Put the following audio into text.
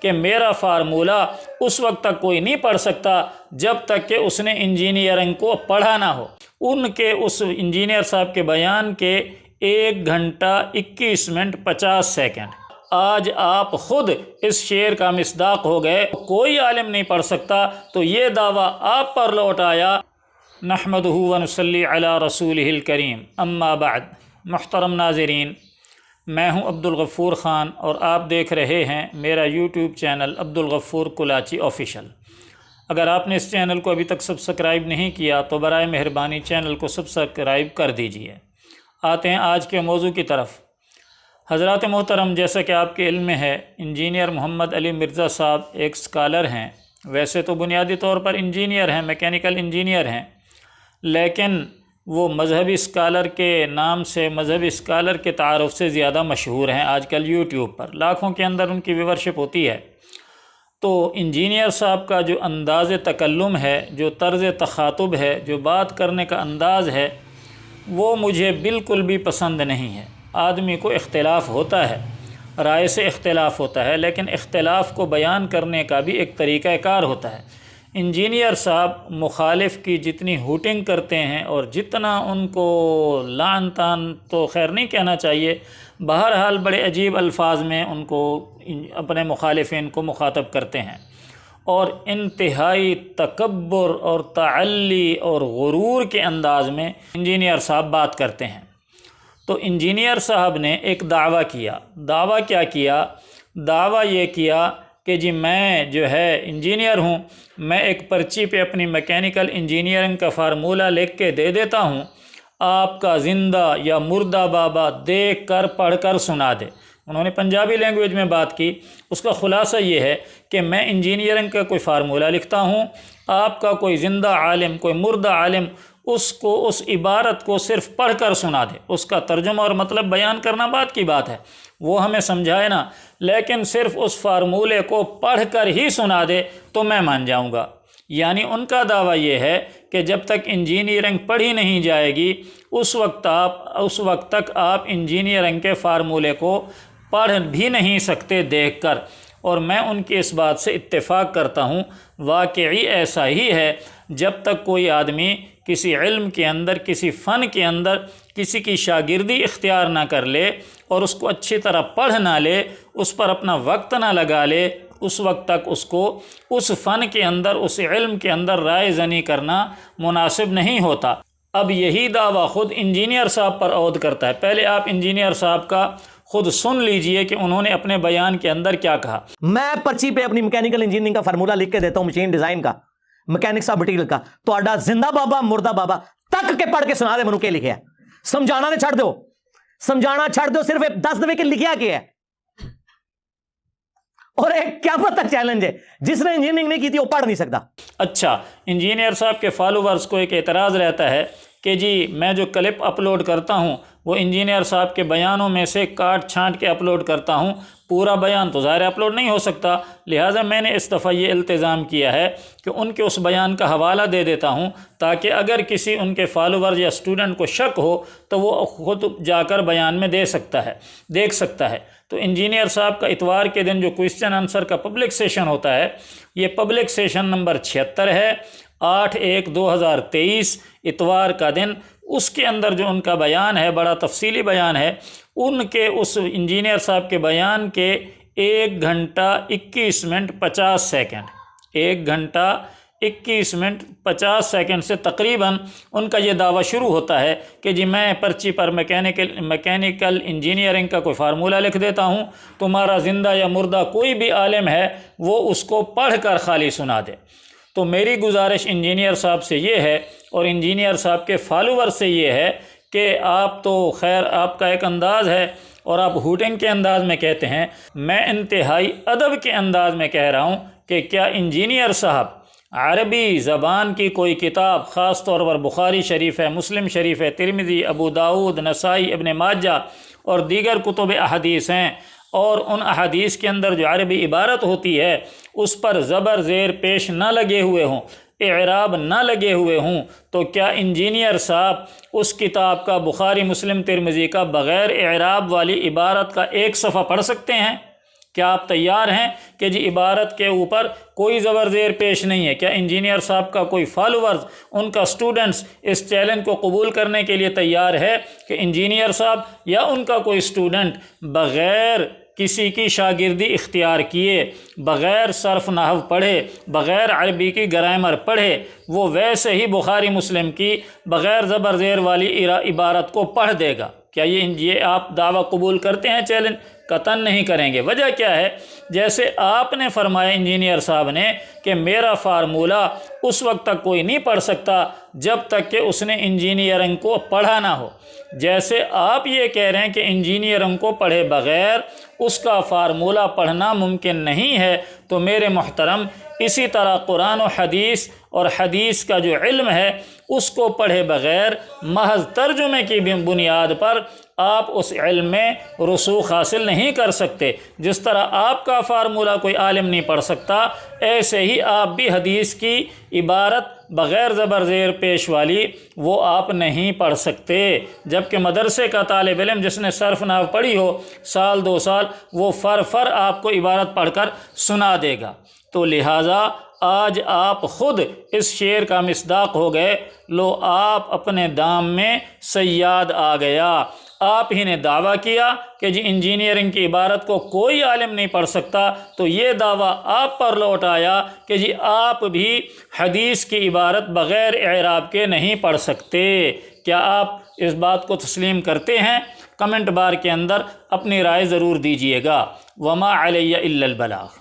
کہ میرا فارمولہ اس وقت تک کوئی نہیں پڑھ سکتا جب تک کہ اس نے انجینئرنگ کو پڑھا نہ ہو۔ ان کے اس انجینئر صاحب کے بیان کے 1 گھنٹہ 21 منٹ 50 سیکنڈ۔ آج آپ خود اس شعر کا مصداق ہو گئے، کوئی عالم نہیں پڑھ سکتا، تو یہ دعویٰ آپ پر لوٹ آیا۔ نحمدہ و نصلی علی رسولہ الکریم، اما بعد۔ محترم ناظرین، میں ہوں عبدالغفور خان اور آپ دیکھ رہے ہیں میرا YouTube channel Abdul Ghafoor Kalachi official. اگر آپ نے اس چینل کو ابھی تک سبسکرائب نہیں کیا تو برائے مہربانی چینل کو سبسکرائب کر دیجئے۔ آتے ہیں آج کے موضوع کی طرف۔ حضرات محترم، جیسا کہ آپ کے علم میں ہے، انجینئر محمد علی مرزا صاحب ایک اسکالر ہیں۔ ویسے تو بنیادی طور پر انجینئر ہیں، میکینیکل انجینئر ہیں، لیکن وہ مذہبی اسکالر کے نام سے، مذہبی اسکالر کے تعارف سے زیادہ مشہور ہیں آج کل یوٹیوب پر، لاکھوں کے اندر ان کی ویورشپ ہوتی ہے۔ تو انجینئر صاحب کا جو انداز تکلم ہے، جو طرز تخاطب ہے، جو بات کرنے کا انداز ہے، وہ مجھے بالکل بھی پسند نہیں ہے۔ آدمی کو اختلاف ہوتا ہے، رائے سے اختلاف ہوتا ہے، لیکن اختلاف کو بیان کرنے کا بھی ایک طریقہ کار ہوتا ہے۔ انجینئر صاحب مخالف کی جتنی ہوٹنگ کرتے ہیں اور جتنا ان کو لعن طعن تو خیر نہیں کہنا چاہیے، بہرحال بڑے عجیب الفاظ میں ان کو اپنے مخالفین کو مخاطب کرتے ہیں، اور انتہائی تکبر اور تعلی اور غرور کے انداز میں انجینئر صاحب بات کرتے ہیں۔ تو انجینئر صاحب نے ایک دعویٰ کیا۔ دعویٰ کیا کیا؟ دعویٰ یہ کیا کہ جی میں جو ہے انجینئر ہوں، میں ایک پرچی پہ اپنی میکینیکل انجینئرنگ کا فارمولہ لکھ کے دے دیتا ہوں، آپ کا زندہ یا مردہ بابا دیکھ کر پڑھ کر سنا دے۔ انہوں نے پنجابی لینگویج میں بات کی۔ اس کا خلاصہ یہ ہے کہ میں انجینئرنگ کا کوئی فارمولہ لکھتا ہوں، آپ کا کوئی زندہ عالم، کوئی مردہ عالم اس کو، اس عبارت کو صرف پڑھ کر سنا دے، اس کا ترجمہ اور مطلب بیان کرنا بات کی بات ہے، وہ ہمیں سمجھائے نا، لیکن صرف اس فارمولے کو پڑھ کر ہی سنا دے تو میں مان جاؤں گا۔ یعنی ان کا دعویٰ یہ ہے کہ جب تک انجینئرنگ پڑھی نہیں جائے گی اس وقت تک آپ انجینئرنگ کے فارمولے کو پڑھ بھی نہیں سکتے دیکھ کر، اور میں ان کی اس بات سے اتفاق کرتا ہوں۔ واقعی ایسا ہی ہے، جب تک کوئی آدمی کسی علم کے اندر، کسی فن کے اندر کسی کی شاگردی اختیار نہ کر لے اور اس کو اچھی طرح پڑھ نہ لے، اس پر اپنا وقت نہ لگا لے، اس وقت تک اس کو اس فن کے اندر، اس علم کے اندر رائے زنی کرنا مناسب نہیں ہوتا۔ اب یہی دعویٰ خود انجینئر صاحب پر عود کرتا ہے۔ پہلے آپ انجینئر صاحب کا خود سن لیجئے کہ انہوں نے اپنے بیان کے اندر کیا کہا۔ میں پرچی پہ اپنی میکینیکل انجینئرنگ کا فارمولہ لکھ کے دیتا ہوں، مشین ڈیزائن کا، مکینکس آف مٹیریل کا، تو آڈا زندہ بابا مردہ بابا تک کے پڑھ کے سنا دے منو کے لکھے ہے، سمجھانا نے چھڑ دو، سمجھانا چھڑ دو، صرف 10 دفعے کے لکھیا کیا ہے۔ اور ایک قیامت تک چیلنج ہے، جس نے انجینئرنگ نہیں کی تھی وہ پڑھ نہیں سکتا۔ اچھا، انجینئر صاحب کے فالوورز کو ایک اعتراض رہتا ہے کہ جی میں جو کلپ اپلوڈ کرتا ہوں وہ انجینئر صاحب کے بیانوں میں سے کاٹ چھانٹ کے اپلوڈ کرتا ہوں، پورا بیان تو ظاہر اپلوڈ نہیں ہو سکتا، لہٰذا میں نے اس دفعہ یہ التزام کیا ہے کہ ان کے اس بیان کا حوالہ دے دیتا ہوں، تاکہ اگر کسی ان کے فالوور یا اسٹوڈنٹ کو شک ہو تو وہ خود جا کر بیان میں دیکھ سکتا ہے۔ تو انجینئر صاحب کا اتوار کے دن جو کوئسچن آنسر کا پبلک سیشن ہوتا ہے، یہ پبلک سیشن نمبر 76 ہے، 8/1/2023 اتوار کا دن۔ اس کے اندر جو ان کا بیان ہے، بڑا تفصیلی بیان ہے، ان کے اس انجینئر صاحب کے بیان کے 1 گھنٹہ 21 منٹ 50 سیکنڈ، 1 گھنٹہ 21 منٹ 50 سیکنڈ سے تقریباً ان کا یہ دعویٰ شروع ہوتا ہے کہ جی میں پرچی پر میکینیکل انجینئرنگ کا کوئی فارمولہ لکھ دیتا ہوں، تمہارا زندہ یا مردہ کوئی بھی عالم ہے وہ اس کو پڑھ کر خالی سنا دے۔ تو میری گزارش انجینئر صاحب سے یہ ہے اور انجینئر صاحب کے فالوور سے یہ ہے کہ آپ تو خیر آپ کا ایک انداز ہے اور آپ ہوٹنگ کے انداز میں کہتے ہیں، میں انتہائی ادب کے انداز میں کہہ رہا ہوں کہ کیا انجینئر صاحب عربی زبان کی کوئی کتاب، خاص طور پر بخاری شریف ہے، مسلم شریف ہے، ترمذی، ابو داؤد، نسائی، ابن ماجہ اور دیگر کتب احادیث ہیں، اور ان احادیث کے اندر جو عربی عبارت ہوتی ہے اس پر زبر زیر پیش نہ لگے ہوئے ہوں، اعراب نہ لگے ہوئے ہوں، تو کیا انجینئر صاحب اس کتاب کا، بخاری مسلم ترمذی کا، بغیر اعراب والی عبارت کا ایک صفحہ پڑھ سکتے ہیں؟ کیا آپ تیار ہیں کہ جی عبارت کے اوپر کوئی زبر زیر پیش نہیں ہے؟ کیا انجینئر صاحب کا کوئی فالوورز، ان کا اسٹوڈنٹس اس چیلنج کو قبول کرنے کے لیے تیار ہے کہ انجینئر صاحب یا ان کا کوئی اسٹوڈنٹ بغیر کسی کی شاگردی اختیار کیے، بغیر صرف نحو پڑھے، بغیر عربی کی گرامر پڑھے، وہ ویسے ہی بخاری مسلم کی بغیر زبر زیر والی عبارت کو پڑھ دے گا؟ کیا یہ آپ دعویٰ قبول کرتے ہیں چیلنج؟ قطعاً نہیں کریں گے۔ وجہ کیا ہے؟ جیسے آپ نے فرمایا انجینئر صاحب نے کہ میرا فارمولہ اس وقت تک کوئی نہیں پڑھ سکتا جب تک کہ اس نے انجینئرنگ کو پڑھا نہ ہو، جیسے آپ یہ کہہ رہے ہیں کہ انجینئرنگ کو پڑھے بغیر اس کا فارمولہ پڑھنا ممکن نہیں ہے، تو میرے محترم اسی طرح قرآن و حدیث اور حدیث کا جو علم ہے اس کو پڑھے بغیر محض ترجمے کی بنیاد پر آپ اس علم میں رسوخ حاصل نہیں کر سکتے۔ جس طرح آپ کا فارمولہ کوئی عالم نہیں پڑھ سکتا، ایسے ہی آپ بھی حدیث کی عبارت بغیر زبر زیر پیش والی وہ آپ نہیں پڑھ سکتے، جبکہ مدرسے کا طالب علم جس نے صرف نحو پڑھی ہو سال 2 سال، وہ فر آپ کو عبارت پڑھ کر سنا دے گا۔ تو لہٰذا آج آپ خود اس شعر کا مصداق ہو گئے، لو آپ اپنے دام میں صیاد آ گیا۔ آپ ہی نے دعویٰ کیا کہ جی انجینئرنگ کی عبارت کو کوئی عالم نہیں پڑھ سکتا، تو یہ دعویٰ آپ پر لوٹ آیا کہ جی آپ بھی حدیث کی عبارت بغیر اعراب کے نہیں پڑھ سکتے۔ کیا آپ اس بات کو تسلیم کرتے ہیں؟ کمنٹ بار کے اندر اپنی رائے ضرور دیجیے گا۔ وما علی الا البلاغ۔